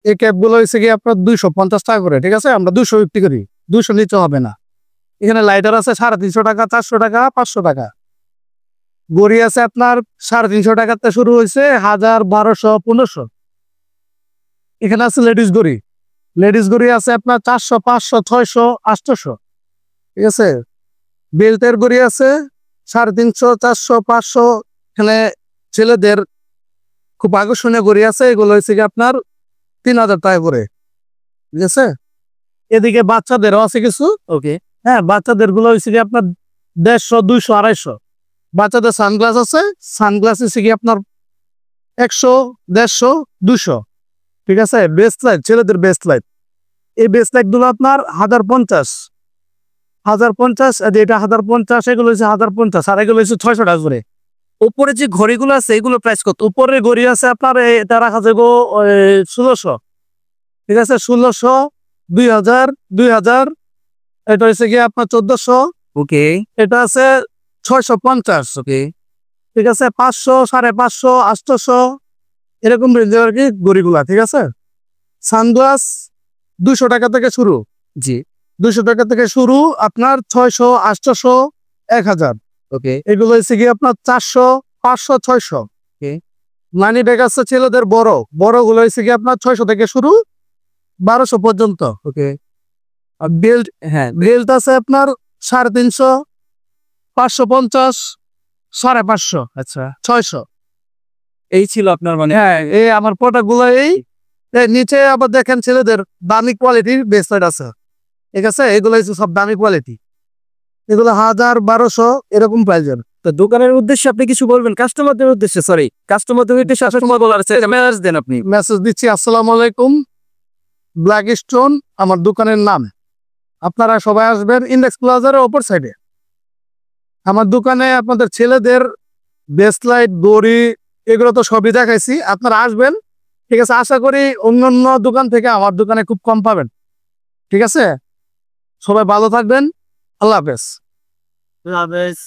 এই ক্যাপগুলো হচ্ছে কি আপনার 250 টাকা করে, ঠিক আছে? আমরা 200 বিক্রি করি, 200 নিচে হবে না। এখানে লাইটার আছে 350 টাকা, 400 টাকা, 500 টাকা। গড়ি আছে আপনার 350 টাকাতে শুরু হয়েছে, 1000, 1200, 1500। এখানে আছে লেডিস গড়ি। লেডিস গড়ি আছে আপনার 400, 500, 600, 800, ঠিক আছে? বেল্টের গড়ি আছে 350, 400, 500। এখানে ছেলেদের খুব আকর্ষণীয় গড়ি আছে, এগুলো হচ্ছে কি আপনার 3000 টাকা করে, ঠিক আছে? এদিকে বাচ্চাদেরও আছে কিছু। ওকে। হ্যাঁ, বাচ্চাদের গুলো হচ্ছে কি আপনার 150, 200, 250। বাচ্চাদের সানগ্লাস আছে, সানগ্লাস হচ্ছে কি আপনার 100, 150, 200, ঠিক আছে? বেস্ট লাইট, ছেলেদের বেস্ট লাইট, এই বেস্ট লাইট গুলো আপনার 1050, 1050। এটা 1050, এগুলো হচ্ছে 1050, আর এগুলো হচ্ছে 600 টাকা করে। উপরে যে ঘড়িগুলো আছে এগুলো প্রাইস কত? উপরের গড়ি আছে আপনার এটা রাখা যাবো 1600, ঠিক আছে? 1600, 2000, 2000। এটা হচ্ছে কি আপনার 1400। ওকে। এটা আছে 650, ওকে। ঠিক আছে? 500, 550, 800, এরকম রেঞ্জের আর কি গড়িগুলা, ঠিক আছে? সানগ্লাস 200 টাকা থেকে শুরু। জি। 200 টাকা থেকে শুরু আপনার 600, 800, 1000। ওকে। এগুলো হচ্ছে কি আপনার 400, 500, 600। ওকে। মানি ব্যাগ আছে ছেলেদের বড় গুলো হচ্ছে কি আপনার 600 থেকে শুরু, 1200 পর্যন্ত। ওকে। আর বেল্ট, হ্যাঁ। বেল্ট আছে আপনার 350, 550, 550, আচ্ছা, 600। এই ছিল আপনার মানে। হ্যাঁ, এই আমার প্রোডাক্ট গুলো এই। নিচে আবার দেখেন ছেলেদের দামি কোয়ালিটির ব্রেসলেট আছে, ঠিক আছে? এগুলো হচ্ছে সব দামি কোয়ালিটি, এগুলো 1000, 1200 এরকম প্রাইজের। তো দোকানের উদ্দেশ্যে আপনি কিছু বলবেন? কাস্টমারদের উদ্দেশ্যে, সরি, কাস্টমারদের উদ্দেশ্যে আসার সময় বলার আছে, মেসেজ দেন আপনি। মেসেজ দিচ্ছি, আসসালামু আলাইকুম, ব্ল্যাক স্টোন আমার দোকানের নাম। আপনারা সবাই আসবেন ইন্ডেক্স প্লাজার অপর সাইডে। আমার দোকানে আপনাদের ছেলেদের ব্রেসলাইট, দড়ি, এগুলো তো সবই দেখাইছি। আপনারা আসবেন, ঠিক আছে? আশা করি অন্যান্য দোকান থেকে আমার দোকানে খুব কম পাবেন, ঠিক আছে? সবাই ভালো থাকবেন, আল্লাহ হাফেজ। আল্লাহ হাফেজ।